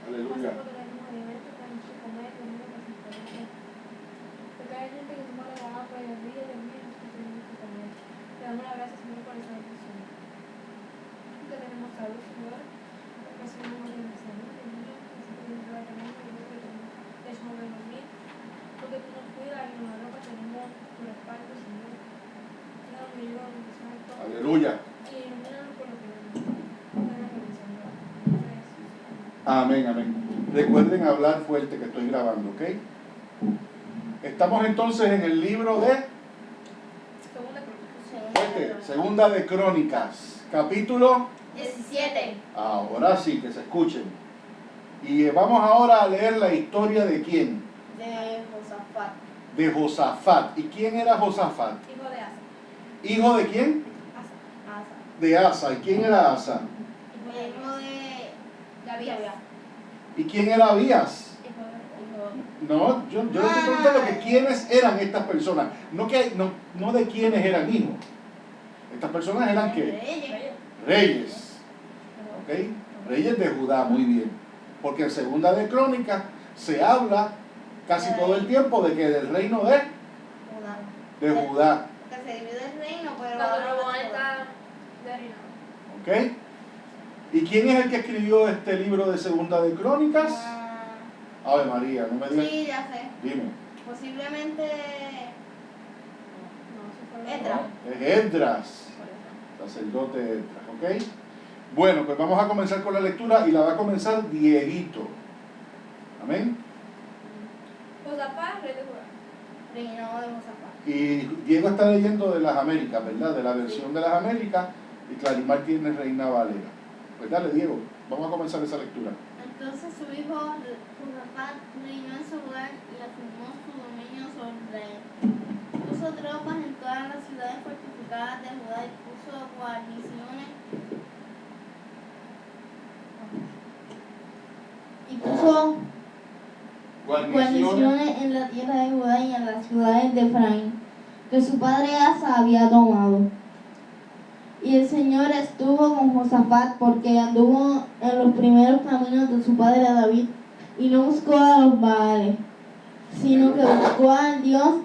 Aleluya. Aleluya. Amén, amén. Recuerden hablar fuerte que estoy grabando, ¿ok? Estamos entonces en el libro de Segunda de Crónicas, capítulo 17. Ahora sí, que se escuchen. Y vamos ahora a leer la historia de quién. De Josafat. De Josafat. ¿Y quién era Josafat? Hijo de Asa. ¿Hijo de quién? Asa. De Asa. ¿Y quién era Asa? Hijo de Abías. ¿Y quién era Abías? No, yo le estoy preguntando que quiénes eran estas personas, no de quiénes eran hijos. Estas personas eran ¿qué? Reyes. ¿Ok? Reyes de Judá, muy bien. Porque en Segunda de Crónicas se habla casi todo el tiempo de que del reino de Judá. Que se divide el reino, pero cuando Roboam está de reinado. ¿Ok? ¿Y quién es el que escribió este libro de Segunda de Crónicas? Ave María, no me digas. Sí, ya sé. Dime. Posiblemente Edra. Es Esdras, sacerdote Esdras, ¿ok? Bueno, pues vamos a comenzar con la lectura y la va a comenzar Dieguito. Amén. Josafat, rey de Judá. reinado de Josafat. Y Diego está leyendo de las Américas, ¿verdad? De la versión de las Américas, y Clarimar tiene Reina Valera. Pues dale, Diego, vamos a comenzar esa lectura. Entonces su hijo Josafat reinó en su lugar y afirmó su dominio sobre él. Puso tropas en todas las ciudades fortificadas de Judá y puso guarniciones en la tierra de Judá y en las ciudades de Efraín, que su padre Asa había tomado. Y el Señor estuvo con Josafat porque anduvo en los primeros caminos de su padre David y no buscó a los Baales, sino que buscó al Dios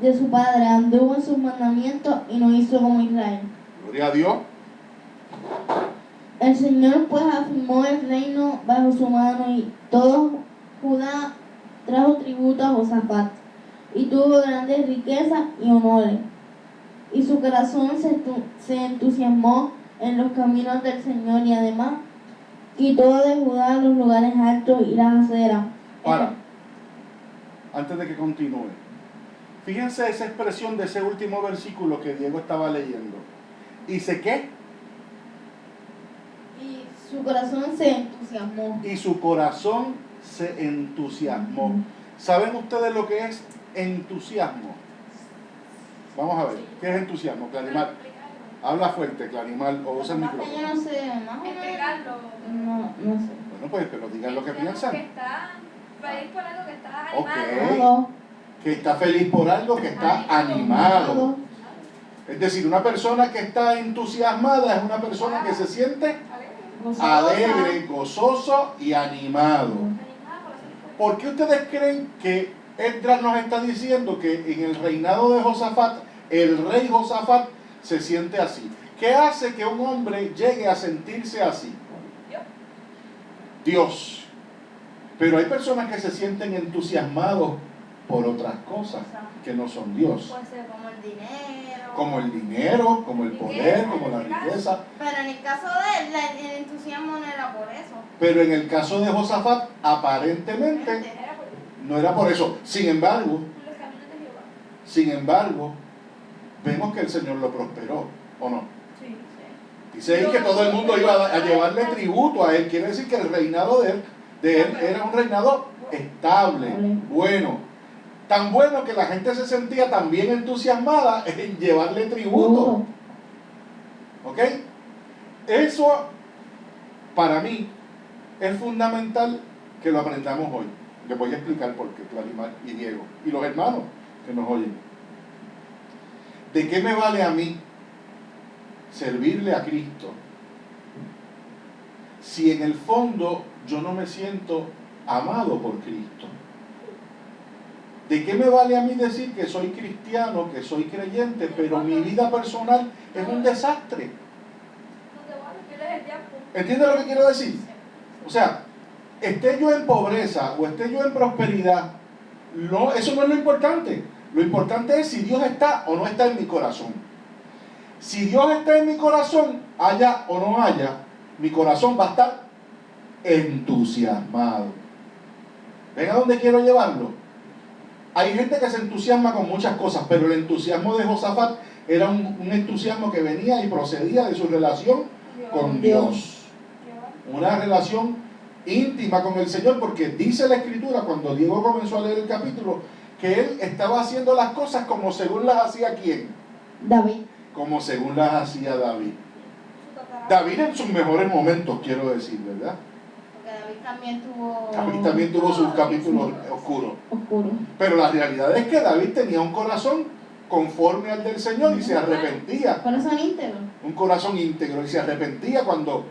de su padre, anduvo en sus mandamientos y no hizo como Israel. Gloria a Dios. El Señor pues afirmó el reino bajo su mano y todo Judá trajo tributo a Josafat y tuvo grandes riquezas y honores. Y su corazón se entusiasmó en los caminos del Señor y además quitó de Judá los lugares altos y las aceras. Antes de que continúe, fíjense esa expresión de ese último versículo que Diego estaba leyendo. ¿Hice qué? Y su corazón se entusiasmó. Y su corazón se entusiasmó. ¿Saben ustedes lo que es entusiasmo? Vamos a ver, ¿qué es entusiasmo? Clarimar, habla fuerte, Clarimar, o usa el micrófono. Yo no sé, más o menos. Explicarlo. No sé. Bueno, pues, pero digan lo que piensan. Que está feliz por algo, que está Ok. animado. Que está feliz por algo, que está animado. Es decir, una persona que está entusiasmada es una persona que se siente alegre, gozoso y animado. ¿Por qué ustedes creen que Esdras nos está diciendo que en el reinado de Josafat, el rey Josafat se siente así? ¿Qué hace que un hombre llegue a sentirse así? Dios. Pero hay personas que se sienten entusiasmados por otras cosas que no son Dios. Puede ser como el dinero. Como el dinero, como el poder, como la riqueza. Pero en el caso de él, el entusiasmo no era por eso. Pero en el caso de Josafat, aparentemente no era por eso. Sin embargo, vemos que el Señor lo prosperó, ¿o no? Dice ahí que todo el mundo iba a llevarle tributo a él. Quiere decir que el reinado de él era un reinado estable, bueno. Tan bueno que la gente se sentía tan bien entusiasmada en llevarle tributo. ¿Ok? Eso, para mí, es fundamental que lo aprendamos hoy. Les voy a explicar por qué, Clarimar y Diego, y los hermanos que nos oyen. ¿De qué me vale a mí servirle a Cristo si en el fondo yo no me siento amado por Cristo? ¿De qué me vale a mí decir que soy cristiano, que soy creyente, pero mi vida personal es un desastre? No te vale, pierdes el tiempo. ¿Entiendes lo que quiero decir? O sea, esté yo en pobreza o esté yo en prosperidad, no, eso no es lo importante. Lo importante es si Dios está o no está en mi corazón. Si Dios está en mi corazón, haya o no haya, mi corazón va a estar entusiasmado. ¿Ven a dónde quiero llevarlo? Hay gente que se entusiasma con muchas cosas, pero el entusiasmo de Josafat era un entusiasmo que venía y procedía de su relación con Dios. Una relación íntima con el Señor, porque dice la Escritura, cuando Diego comenzó a leer el capítulo, que él estaba haciendo las cosas como según las hacía ¿quién? David. Como según las hacía David. David en sus mejores momentos, quiero decir, ¿verdad? Porque David David también tuvo sus capítulos oscuros. Pero la realidad es que David tenía un corazón conforme al del Señor y se arrepentía. Corazón íntegro. Un corazón íntegro y se arrepentía cuando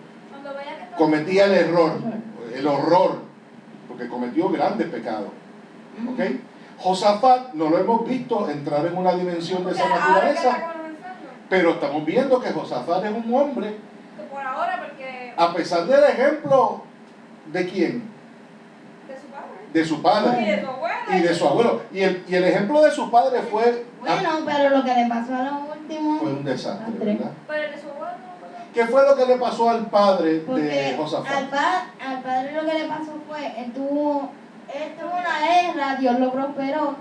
cometía el horror, porque cometió grandes pecados. ¿Ok? Josafat no lo hemos visto entrar en una dimensión de esa naturaleza, pero estamos viendo que Josafat es un hombre, por ahora, porque a pesar del ejemplo de quién, de su padre y de su abuelo, y el ejemplo de su padre fue Bueno, pero lo que le pasó a los últimos fue un desastre, ¿verdad? pero el de su abuelo no. ¿Qué fue lo que le pasó al padre de Porque Josafat? al padre lo que le pasó fue, él tuvo una guerra, Dios lo prosperó,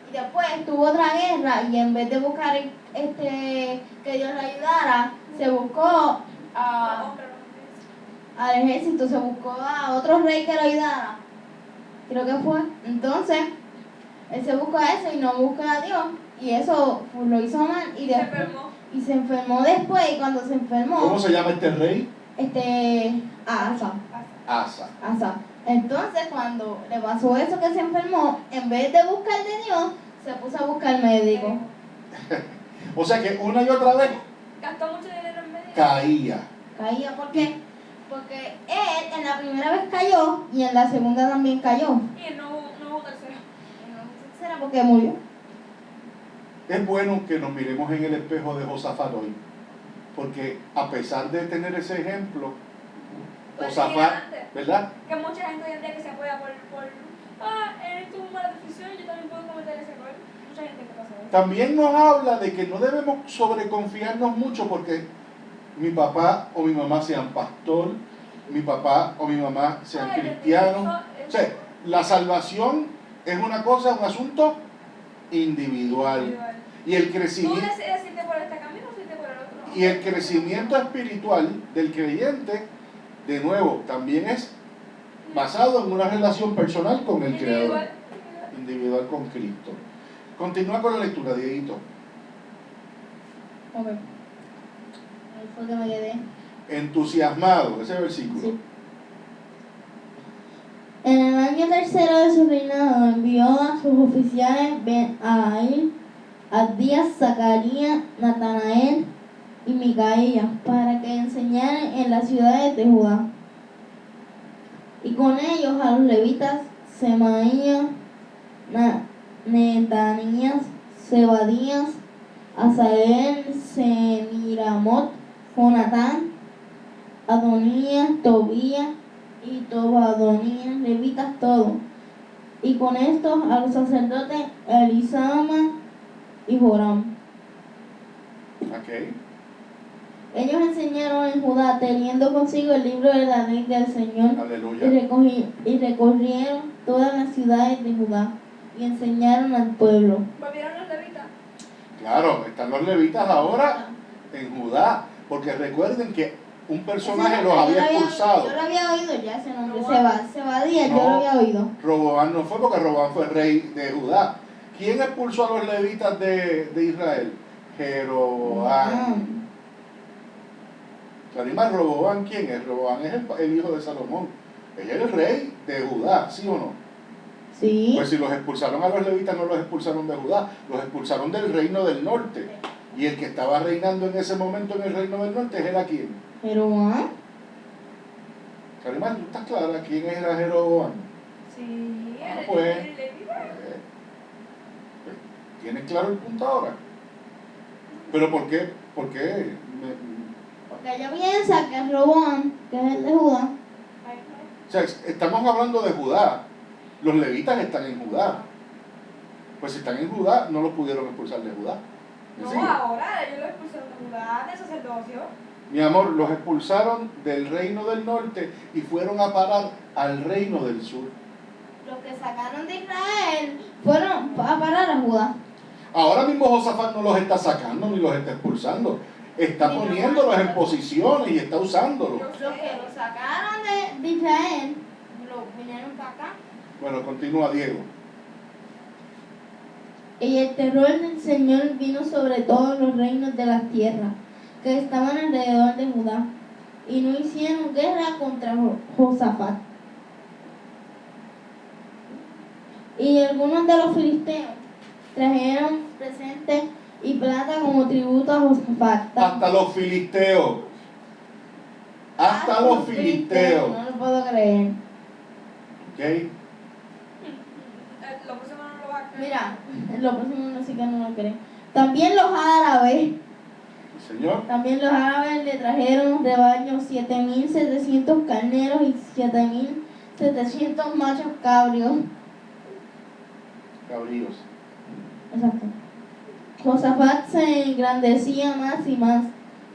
y después tuvo otra guerra, y en vez de buscar que Dios le ayudara, se buscó al ejército, se buscó a otro rey que lo ayudara, creo que fue. Entonces, él se buscó a eso y no buscó a Dios, y eso lo hizo mal, y después, y se enfermó después, y cuando se enfermó... ¿Cómo se llama este rey? Asa. Entonces, cuando le pasó eso que se enfermó, en vez de buscar de Dios, se puso a buscar médico. O sea que una y otra vez Gastó mucho dinero en médico. Caía, ¿por qué? Porque él en la primera vez cayó y en la segunda también cayó. Y no hubo tercero. Tercera porque murió. Es bueno que nos miremos en el espejo de Josafat hoy, porque a pesar de tener ese ejemplo, Josafat, ¿verdad? Que mucha gente hoy en día que se apoya por él tuvo mala decisión, yo también puedo cometer ese error. Mucha gente que pasa eso. También nos habla de que no debemos sobreconfiarnos mucho porque mi papá o mi mamá sean pastor, mi papá o mi mamá sean cristianos. O sea, la salvación es una cosa, un asunto individual. Y el crecimiento, tú decides si te por este camino o si te por el otro. y el crecimiento espiritual del creyente, de nuevo, también es basado en una relación personal con el Creador, individual con Cristo. Continúa con la lectura, Dieguito. Ok. Ahí fue que me quedé. Entusiasmado, ese versículo. Sí. En el año tercero de su reinado envió a sus oficiales Ben-Ail, Abdías, Zacarías, Natanael y Micaías para que enseñaran en las ciudades de Judá. Y con ellos a los levitas Semaías, Netanías, Zebadías, Asael, Semiramot, Jonatán, Adonías, Tobías y Tobadonías, levitas todos. Y con estos a los sacerdotes Elisama y Joram. Okay. Ellos enseñaron en Judá, teniendo consigo el libro de la ley del Señor. Aleluya. Y recorrieron todas las ciudades de Judá y enseñaron al pueblo. ¿Volvieron los levitas? Claro, están los levitas ahora en Judá, porque recuerden que un personaje los había expulsado. Yo lo había oído ya ese nombre, Roboam. Zebadías, No. yo lo había oído. Roboam no fue porque Roboam fue rey de Judá. ¿Quién expulsó a los levitas de Israel? Jeroboam. ¿Más Roboam quién es? Roboam es el hijo de Salomón. Él es el rey de Judá, ¿sí o no? Sí. Pues si los expulsaron a los levitas, no los expulsaron de Judá, los expulsaron del reino del norte. Y el que estaba reinando en ese momento en el reino del norte es él, ¿a quién? Jeroboam. Carimán, ¿tú estás clara quién era Jeroboam? Sí, Pues, el levita. ¿tienes claro el punto ahora? ¿Pero por qué? ¿Por qué? Porque ella piensa que Roboam, que es el de Judá, O sea, estamos hablando de Judá. Los levitas están en Judá. Pues si están en Judá, no los pudieron expulsar de Judá. ¿Me No, sigue? ahora ellos lo expulsaron de Judá, de sacerdocio. Mi amor, los expulsaron del reino del norte y fueron a parar al reino del sur. los que sacaron de Israel fueron a parar a Judá. Ahora mismo Josafat no los está sacando ni los está expulsando. Está poniéndolos en posiciones y está usándolos. Los que lo sacaron de Israel, lo vinieron para acá. Bueno, continúa Diego. Y el terror del Señor vino sobre todos los reinos de la tierra que estaban alrededor de Judá, y no hicieron guerra contra Josafat. Y algunos de los filisteos trajeron presentes y plata como tributo a Josafat. Hasta los filisteos. Hasta los filisteos. No lo puedo creer. ¿Ok? Lo próximo no lo va a creer. Mira, lo próximo no sé que no lo creen. También los árabes. Señor. También los árabes le trajeron rebaños 7.700 carneros y 7.700 machos cabríos. Cabríos. Exacto. Josafat se engrandecía más y más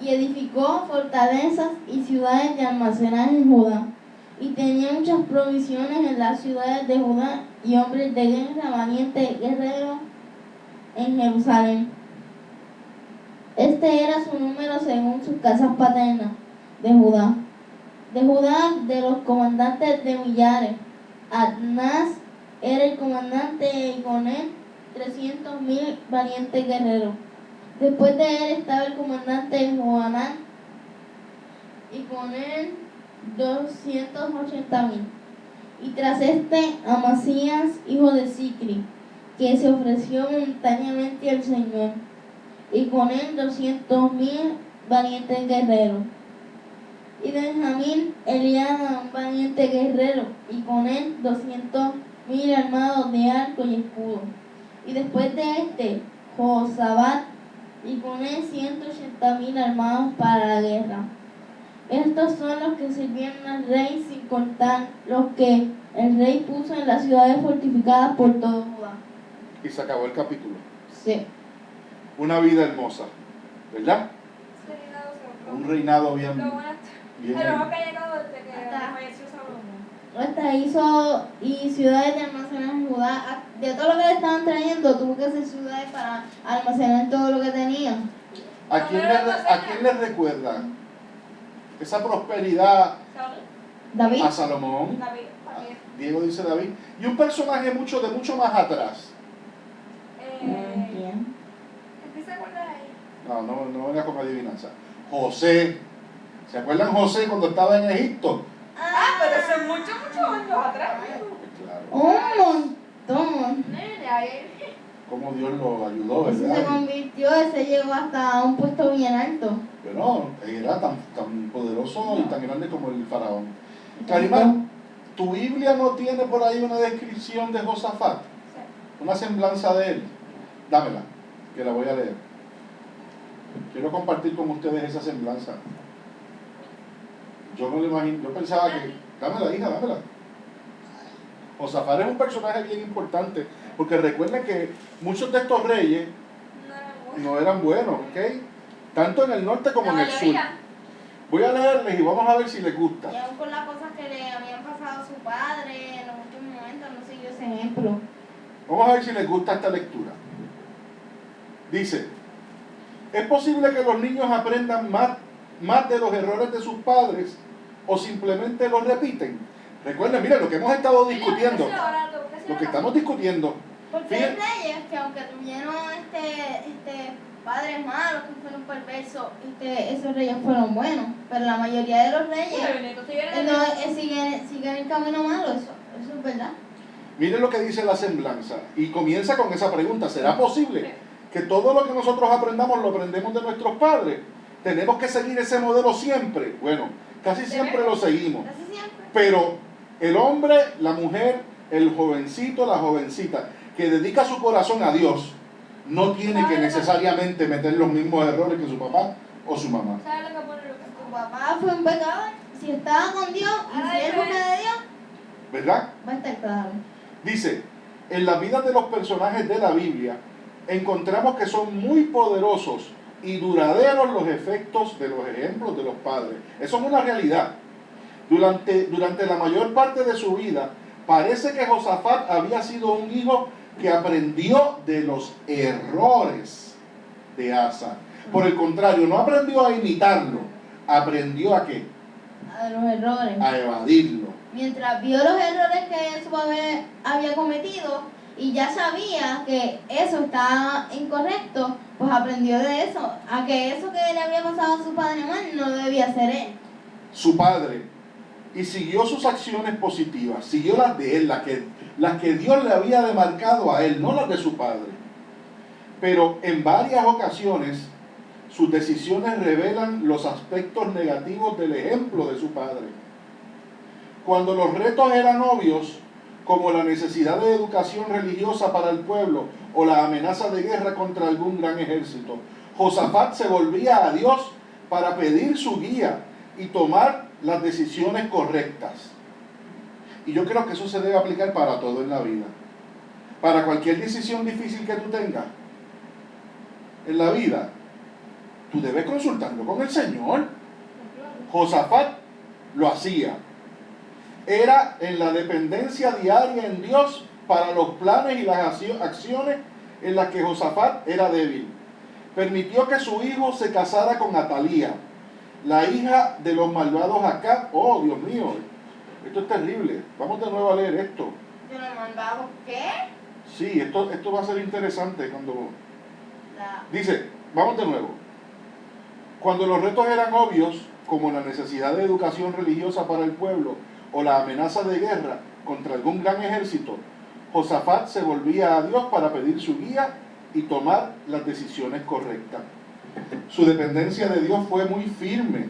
y edificó fortalezas y ciudades de almacenaje en Judá, y tenía muchas provisiones en las ciudades de Judá y hombres de guerra valientes guerreros en Jerusalén. Este era su número según sus casas paternas de Judá. De Judá, de los comandantes de millares, Adnás era el comandante y con él 300.000 valientes guerreros. Después de él estaba el comandante Johanán y con él 280.000. Y tras este Amasías, hijo de Sicri, que se ofreció voluntariamente al Señor, y con él 200.000 valientes guerreros. Y de Benjamín, Eliada, un valiente guerrero, y con él 200.000 armados de arco y escudo. Y después de este, Josabat, y con él 180.000 armados para la guerra. Estos son los que sirvieron al rey, sin contar los que el rey puso en las ciudades fortificadas por todo Judá. Y se acabó el capítulo. Sí. Una vida hermosa, ¿verdad? Ese reinado se Un reinado bien. Lo bueno, bien el mejor que ha llegado desde que Hasta- falleció Salomón. Hasta hizo y ciudades de almacenar en Judá. De todo lo que le estaban trayendo, tuvo que hacer ciudades para almacenar todo lo que tenían. ¿A quién le recuerda esa prosperidad David. a Salomón? David, también. Diego dice David. Y un personaje de mucho más atrás. ¿Quién? Empieza con la ahí. No venga con adivinanza. José. ¿Se acuerdan José cuando estaba en Egipto? Pero eso es muchos años atrás. Pues claro. Un montón. Nene, ahí. Cómo Dios lo ayudó, Ese se ¿verdad? convirtió, ese llegó hasta un puesto bien alto. Pero era tan poderoso y tan grande como el faraón. Carimán, ¿tu Biblia no tiene por ahí una descripción de Josafat? Una semblanza de él. Dámela, que la voy a leer. Quiero compartir con ustedes esa semblanza. Yo no lo imagino, yo pensaba que... Dámela, hija, dámela. Josafat es un personaje bien importante, porque recuerden que muchos de estos reyes no eran buenos, ¿ok? Tanto en el norte como en el sur. Voy a leerles y vamos a ver si les gusta. Y aún con las cosas que le habían pasado a su padre en los últimos momentos, no siguió ese ejemplo. Vamos a ver si les gusta esta lectura. Dice, ¿es posible que los niños aprendan más de los errores de sus padres o simplemente los repiten? Recuerden, mira, lo que hemos estado discutiendo, lo que estamos discutiendo. Porque hay reyes que aunque tuvieron padres malos, que fueron perversos, esos reyes fueron buenos. Pero la mayoría de los reyes siguen el camino malo, eso es verdad. Miren lo que dice la semblanza y comienza con esa pregunta, ¿será posible que todo lo que nosotros aprendamos lo aprendemos de nuestros padres? ¿Tenemos que seguir ese modelo siempre? Bueno, casi siempre lo seguimos. Casi siempre. Pero el hombre, la mujer, el jovencito, la jovencita, que dedica su corazón a Dios, no tiene que necesariamente meter los mismos errores que su papá o su mamá. ¿Sabes lo que pone Lucas? Tu papá fue un pecador. Si estaba con Dios y si él busca de Dios, ¿Verdad? va a estar claro. Dice, en la vida de los personajes de la Biblia, encontramos que son muy poderosos y duraderos los efectos de los ejemplos de los padres. Eso es una realidad. Durante la mayor parte de su vida, parece que Josafat había sido un hijo que aprendió de los errores de Asa. Por el contrario, no aprendió a imitarlo, aprendió a ¿qué? A los errores. A evadirlo. Mientras vio los errores que su papá había cometido y ya sabía que eso estaba incorrecto, pues aprendió de eso, a que eso que le había pasado a su padre mal no lo debía hacer él. Su padre, y siguió sus acciones positivas, siguió las de él, las que Dios le había demarcado a él, no las de su padre. Pero en varias ocasiones sus decisiones revelan los aspectos negativos del ejemplo de su padre. Cuando los retos eran obvios, como la necesidad de educación religiosa para el pueblo o la amenaza de guerra contra algún gran ejército, Josafat se volvía a Dios para pedir su guía y tomar las decisiones correctas. Y yo creo que eso se debe aplicar para todo en la vida. Para cualquier decisión difícil que tú tengas en la vida, tú debes consultarlo con el Señor. Josafat lo hacía. Era en la dependencia diaria en Dios para los planes y las acciones en las que Josafat era débil. Permitió que su hijo se casara con Atalía, la hija de los malvados Acab. Oh, Dios mío, esto es terrible. Vamos de nuevo a leer esto. ¿De los malvados qué? Sí, esto va a ser interesante cuando... Dice, vamos de nuevo. Cuando los retos eran obvios, como la necesidad de educación religiosa para el pueblo o la amenaza de guerra contra algún gran ejército, Josafat se volvía a Dios para pedir su guía y tomar las decisiones correctas. Su dependencia de Dios fue muy firme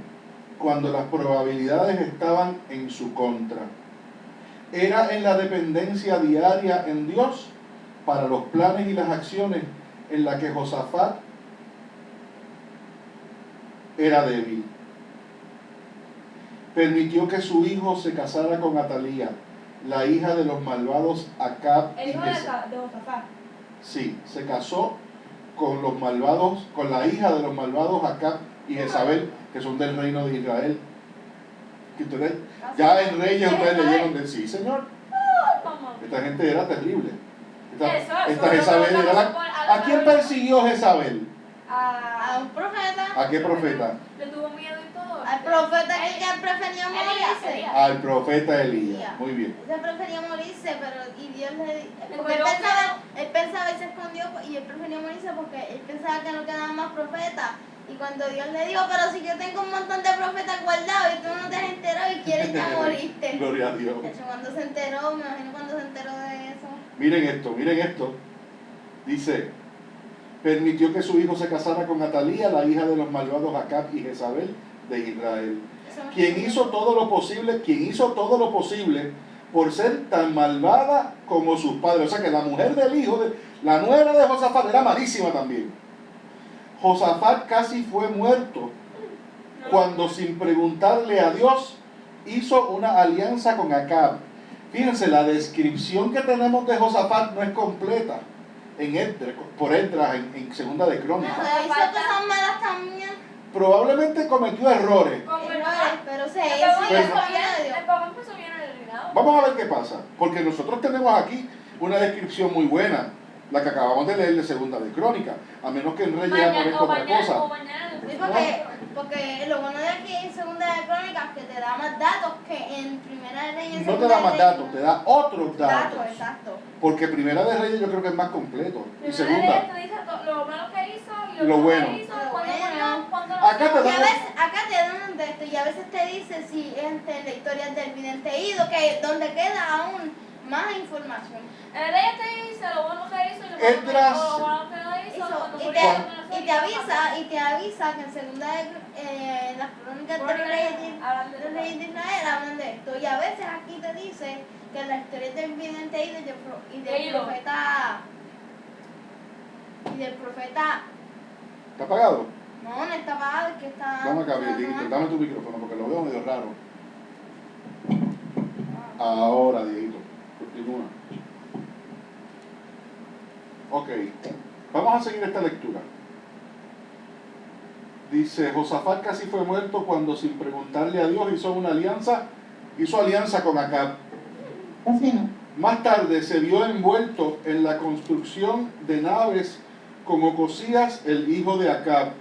cuando las probabilidades estaban en su contra. Era en la dependencia diaria en Dios para los planes y las acciones en las que Josafat era débil. Permitió que su hijo se casara con Atalía, la hija de los malvados Acab. El hijo de Josafat. Sí, se casó con los malvados, con la hija de los malvados Acab y Jezabel, que son del reino de Israel. Que ustedes, ya en Reyes ustedes leyeron de sí, señor. Esta gente era terrible. Esta Jezabel era la... ¿A quién persiguió Jezabel? A un profeta. ¿A qué profeta? Le tuvo miedo y todo. Al profeta que ya prefería morirse. Al profeta Elías. Muy bien. Él prefería morirse, pero y Dios le... Porque Pero él pensaba y se escondió y él prefería morirse porque él pensaba que no quedaban más profetas. Y cuando Dios le dijo, pero si yo tengo un montón de profetas guardados y tú no te has enterado y quieres ya morirte. Gloria a Dios. Eso cuando se enteró, me imagino cuando se enteró de eso. Miren esto. Dice, permitió que su hijo se casara con Atalía, la hija de los malvados Acab y Jezabel de Israel. Quien hizo todo lo posible por ser tan malvada como sus padres. O sea que la mujer del hijo, la nuera de Josafat era malísima también. Josafat casi fue muerto cuando, sin preguntarle a Dios, hizo una alianza con Acab. Fíjense, la descripción que tenemos de Josafat no es completa por Esdras en Segunda de Crónicas. Hizo cosas malas también. Probablemente cometió errores. Pero se El papá empezó bien en el reinado. Vamos a ver qué pasa, porque nosotros tenemos aquí una descripción muy buena, la que acabamos de leer de Segunda de Crónicas, a menos que en Reyes aparezca otra cosa. Porque lo bueno de aquí en Segunda de Crónicas que te da más datos que en Primera de Reyes. No te da más datos, te da otros datos. Exacto. Porque Primera de Reyes yo creo que es más completo. Y Primera de Reyes Segunda, te dice lo malo que hizo y lo bueno. que hizo, cuando murió, cuando Acá te Y da acá te dan un texto y a veces te dice si en la historia del vidente ido, que donde queda aún más información. En Reyes te dice lo bueno que hizo y lo Esdras- malo que hizo cuando y murió. pasó. Y te avisa que en segunda de las crónicas de los reyes de Israel hablan de esto. Y a veces aquí te dice que la historia del vidente y del profeta. Y del profeta. ¿Está apagado? No, no está apagado, es que está. Dame acá, Dieguito, dame tu micrófono porque lo veo medio raro. Ahora, Dieguito, continúa. Ok, vamos a seguir esta lectura. Dice, Josafat casi fue muerto cuando sin preguntarle a Dios hizo alianza con Acab. Así no. Más tarde se vio envuelto en la construcción de naves con Ocosías, el hijo de Acab.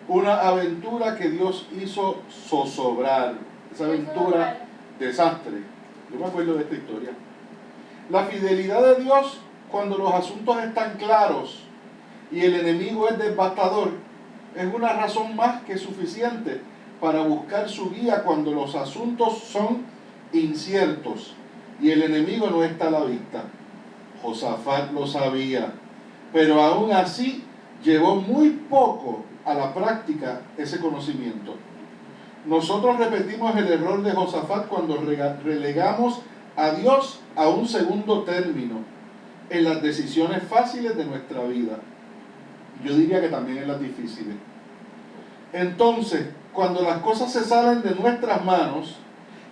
Una aventura que Dios hizo zozobrar. Esa aventura, desastre. Yo me acuerdo de esta historia. La fidelidad de Dios cuando los asuntos están claros y el enemigo es devastador es una razón más que suficiente para buscar su guía cuando los asuntos son inciertos y el enemigo no está a la vista. Josafat lo sabía, pero aún así llevó muy poco a la práctica ese conocimiento. Nosotros repetimos el error de Josafat cuando relegamos a Dios a un segundo término en las decisiones fáciles de nuestra vida. Yo diría que también en las difíciles. Entonces, cuando las cosas se salen de nuestras manos,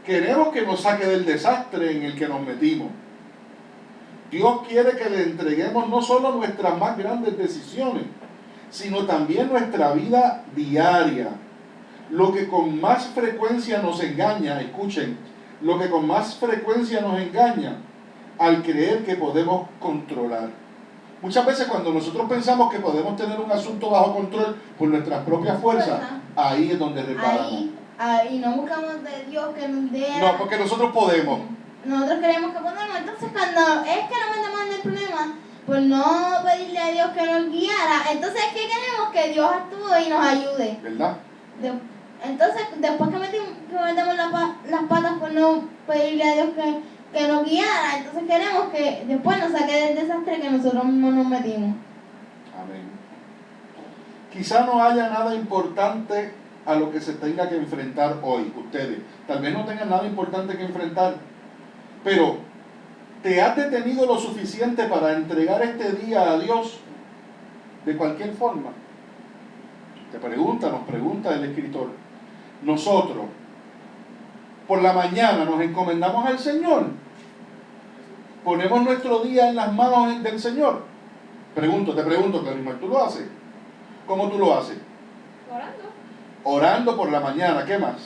queremos que nos saque del desastre en el que nos metimos. Dios quiere que le entreguemos no solo nuestras más grandes decisiones, sino también nuestra vida diaria. Lo que con más frecuencia nos engaña, escuchen, lo que con más frecuencia nos engaña al creer que podemos controlar. Muchas veces cuando nosotros pensamos que podemos tener un asunto bajo control por nuestras propias fuerzas, ahí es donde reparamos. Ahí no buscamos de Dios que nos dé. No, porque nosotros podemos. Nosotros creemos que podemos. Entonces cuando es que nos metemos en el problema, por no pedirle a Dios que nos guiara, entonces es que queremos que Dios actúe y nos ayude. ¿Verdad? Entonces después que metemos las patas por no pedirle a Dios que nos guiara, entonces queremos que después nos saque del desastre que nosotros mismos nos metimos. Amén. Quizá no haya nada importante a lo que se tenga que enfrentar hoy, ustedes. Tal vez no tengan nada importante que enfrentar, pero ¿te has detenido lo suficiente para entregar este día a Dios de cualquier forma? Nos pregunta el escritor. Nosotros, por la mañana nos encomendamos al Señor. Ponemos nuestro día en las manos del Señor. Te pregunto, Clarimar, ¿tú lo haces? ¿Cómo tú lo haces? Orando por la mañana. ¿Qué más?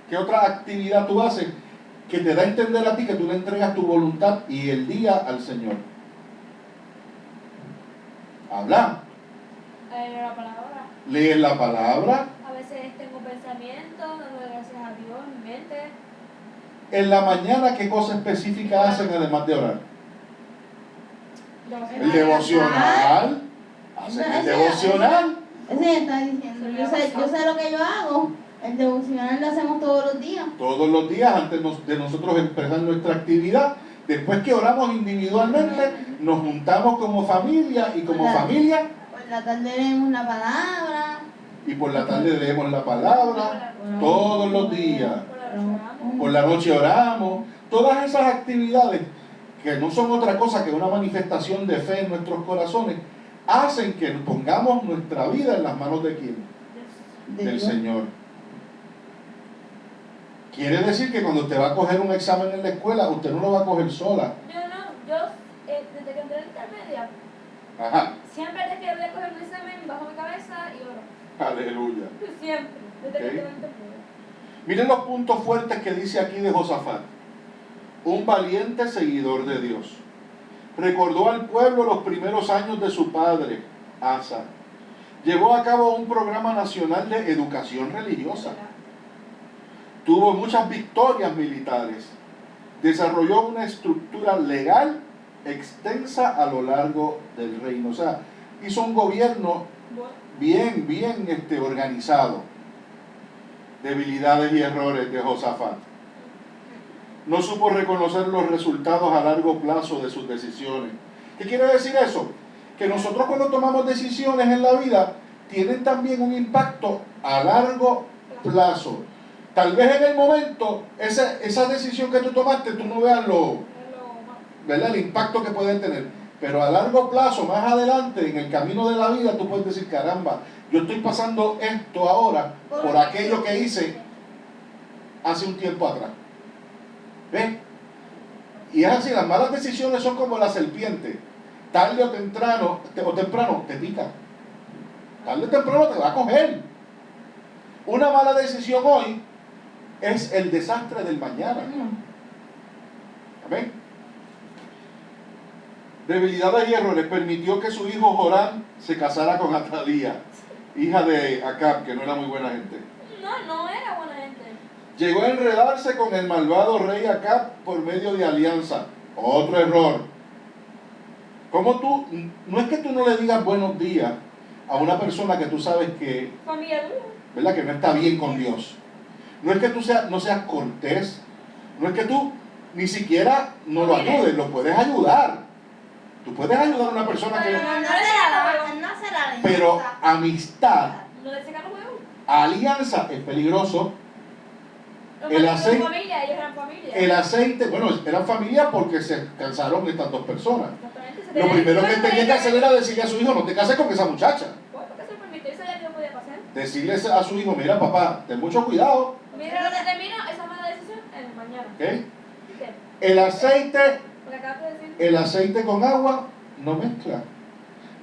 ¿Qué otra actividad tú haces que te da a entender a ti que tú le entregas tu voluntad y el día al Señor? Habla. La palabra. Lees la palabra. A veces tengo pensamientos, doy gracias a Dios en mi mente. En la mañana, ¿qué cosa específica hacen además de orar? El devocional. Hacen el devocional. Ese está diciendo. Yo sé lo que yo hago. El devocional lo hacemos todos los días. Todos los días, antes de nosotros empezar nuestra actividad. Después que oramos individualmente, nos juntamos como familia y como familia. Por la tarde leemos la palabra. Y por la tarde leemos la palabra. Todos los días. Por la noche oramos. Todas esas actividades, que no son otra cosa que una manifestación de fe en nuestros corazones, hacen que pongamos nuestra vida en las manos de ¿quién? Del Señor. Quiere decir que cuando usted va a coger un examen en la escuela, usted no lo va a coger sola. Yo desde que entré en intermedia, Ajá. siempre desde que voy a coger un examen, bajo mi cabeza y oro. Aleluya. Siempre, desde que Okay. entré en intermedia. Miren los puntos fuertes que dice aquí de Josafat. Un valiente seguidor de Dios. Recordó al pueblo los primeros años de su padre, Asa. Llevó a cabo un programa nacional de educación religiosa. Tuvo muchas victorias militares. Desarrolló una estructura legal extensa a lo largo del reino. O sea, hizo un gobierno bien organizado. Debilidades y errores de Josafat. No supo reconocer los resultados a largo plazo de sus decisiones. ¿Qué quiere decir eso? que nosotros cuando tomamos decisiones en la vida tienen también un impacto a largo plazo. Tal vez en el momento, esa decisión que tú tomaste, tú no veas ¿verdad? El impacto que puede tener. Pero a largo plazo, más adelante, en el camino de la vida, tú puedes decir, caramba, yo estoy pasando esto ahora por aquello que hice hace un tiempo atrás. ¿Ves? Y es así, las malas decisiones son como la serpiente. Tarde o temprano te pica. Tarde o temprano te va a coger. Una mala decisión hoy es el desastre del mañana. Amén. Debilidades y errores permitió que su hijo Joram se casara con Atalía, hija de Acab, que no era muy buena gente. No era buena gente. Llegó a enredarse con el malvado rey Acab por medio de alianza. Otro error. Como tú, no es que tú no le digas buenos días a una persona que tú sabes que, ¿verdad?, que no está bien con Dios. No es que tú no seas cortés. No es que tú ni siquiera no lo ayudes, lo puedes ayudar. Tú puedes ayudar a una persona que... Pero amistad, alianza es peligroso. El aceite, bueno, eran familia porque se casaron estas dos personas. Lo primero que tenía que hacer era decirle a su hijo, no te cases con esa muchacha. Decirle a su hijo, mira papá, ten mucho cuidado. Mira lo que termino esa mala decisión en mañana. ¿Okay? El aceite con agua no mezcla.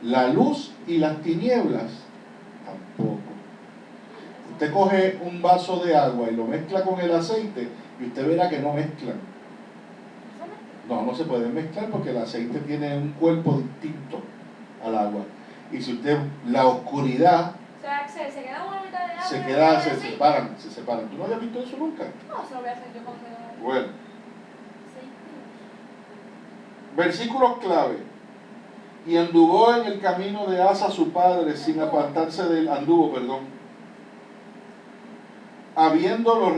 La luz y las tinieblas tampoco. Usted coge un vaso de agua y lo mezcla con el aceite y usted verá que no mezclan. No se pueden mezclar porque el aceite tiene un cuerpo distinto al agua. Y si usted, la oscuridad, se queda una mitad de se agua. separan. ¿Tú no habías visto eso nunca? No, se lo voy a hacer yo con Bueno. Versículos clave. Y anduvo en el camino de Asa su padre sin apartarse de él. Haciéndolo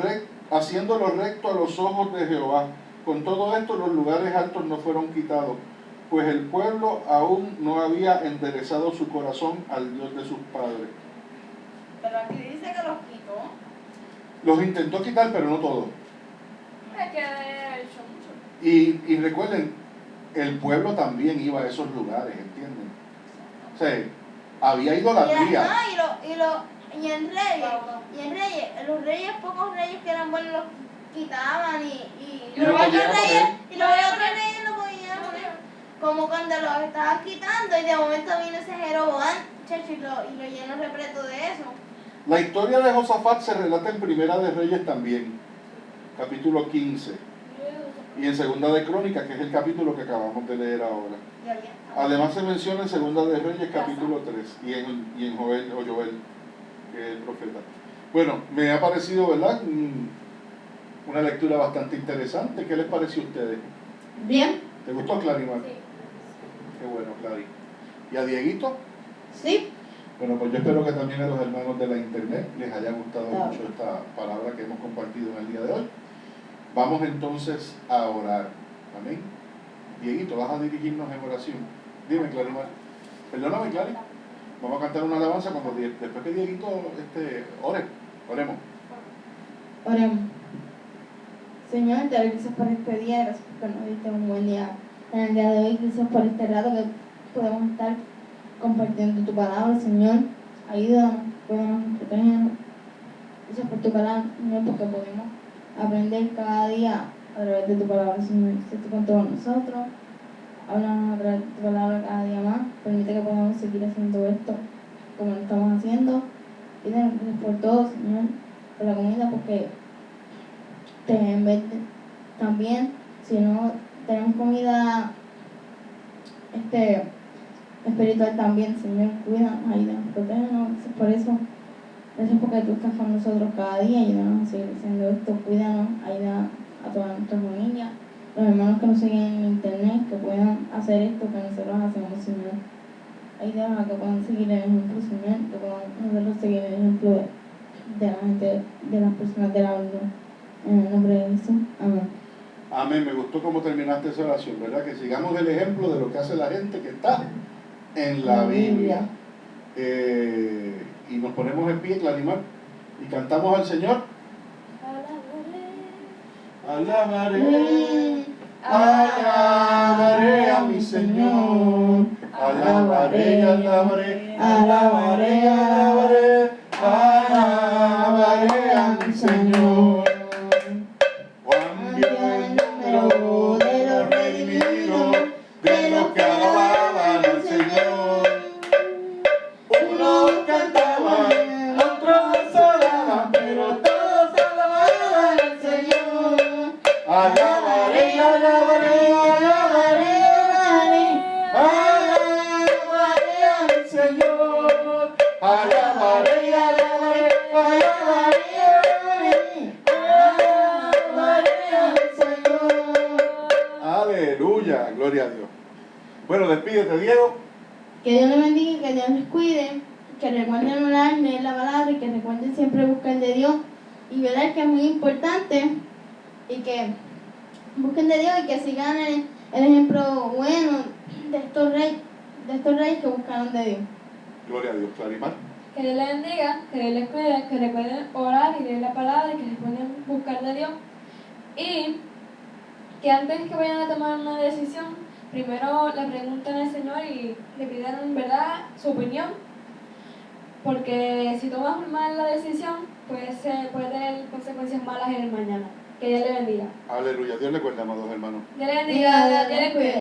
recto a los ojos de Jehová. Con todo esto los lugares altos no fueron quitados, pues el pueblo aún no había enderezado su corazón al Dios de sus padres. Pero aquí dice que los quitó. Los intentó quitar, pero no todos. Es que ha hecho mucho. Y recuerden, el pueblo también iba a esos lugares, ¿entienden? O sea, había idolatría. Y en Reyes, los reyes, pocos reyes que eran buenos los quitaban y los otros reyes lo podían poner. Como cuando los estaban quitando y de momento vino ese Jeroboam, y lo llenó repleto de eso. La historia de Josafat se relata en Primera de Reyes también, capítulo 15, y en Segunda de Crónicas, que es el capítulo que acabamos de leer ahora. Además se menciona en Segunda de Reyes, capítulo 3, y en Joel, que es el profeta. Bueno, me ha parecido, ¿verdad?, una lectura bastante interesante. ¿Qué les pareció a ustedes? Bien. ¿Te gustó, Clarimar? Sí. Qué bueno, Clary. ¿Y a Dieguito? Sí. Bueno, pues yo espero que también a los hermanos de la internet les haya gustado mucho esta palabra que hemos compartido en el día de hoy. Vamos entonces a orar. Amén. Dieguito, vas a dirigirnos en oración. Dime, Clarimar. Perdóname, Clary. Vamos a cantar una alabanza después que Dieguito oremos. Oremos. Señor, te doy gracias por este día, gracias porque nos diste un buen día en el día de hoy, gracias por este rato que podemos estar compartiendo tu palabra, Señor. Ayúdanos, cuídanos, protégenos. Gracias por tu palabra, Señor, porque podemos aprender cada día a través de tu palabra, Señor. Esté con todos nosotros. Háblanos a través de tu palabra cada día más. Permite que podamos seguir haciendo esto como lo estamos haciendo. Y gracias por todo, Señor, por la comida, porque en vez de, también, si no tenemos comida espiritual también, Señor, cuídanos, ayúdanos, protégenos. Gracias por eso. Gracias porque tú estás con nosotros cada día, ayúdanos a seguir haciendo esto, cuídanos, ayuda a toda nuestra familia, los hermanos que nos siguen en internet, que puedan hacer esto que nosotros hacemos, Señor. Ayúdanos a que puedan seguir el ejemplo, Señor, que puedan nosotros seguir el ejemplo de la gente, de las personas de la vida. En el nombre de Jesús. Amén. Amén. Me gustó cómo terminaste esa oración, ¿verdad? Que sigamos el ejemplo de lo que hace la gente que está en la Biblia. Y nos ponemos en pie, Clarimar, y cantamos al Señor. Alabaré, alabaré a mi Señor. Alabaré, alabaré, alabaré, alabaré, alabaré a mi Señor. Cuán el número de los redimidos, de los que alababan al Señor. Unos cantaban, otros oraban, pero todos alababan al Señor. Alabaré, alabaré, alabaré, alabaré al Señor. Alabaré, alabaré, alabaré al Señor. Aleluya, gloria a Dios. Bueno, despídete, Diego. Que Dios les bendiga, que Dios les cuide, que recuerden orar, leer la palabra y que recuerden siempre buscar de Dios y ver que es muy importante y que busquen de Dios y que sigan el ejemplo bueno de estos reyes que buscaron de Dios. Gloria a Dios, Clarimar. Que Dios les bendiga, que Dios les cuide, que recuerden orar y leer la palabra y que recuerden buscar de Dios. Y que antes que vayan a tomar una decisión, primero le pregunten al Señor y le pidan en verdad su opinión. Porque si tomas mal la decisión, puede tener consecuencias malas en el mañana. Que Dios le bendiga. Aleluya, Dios le cuida, amados hermanos. Dios le bendiga, Dios le cuide.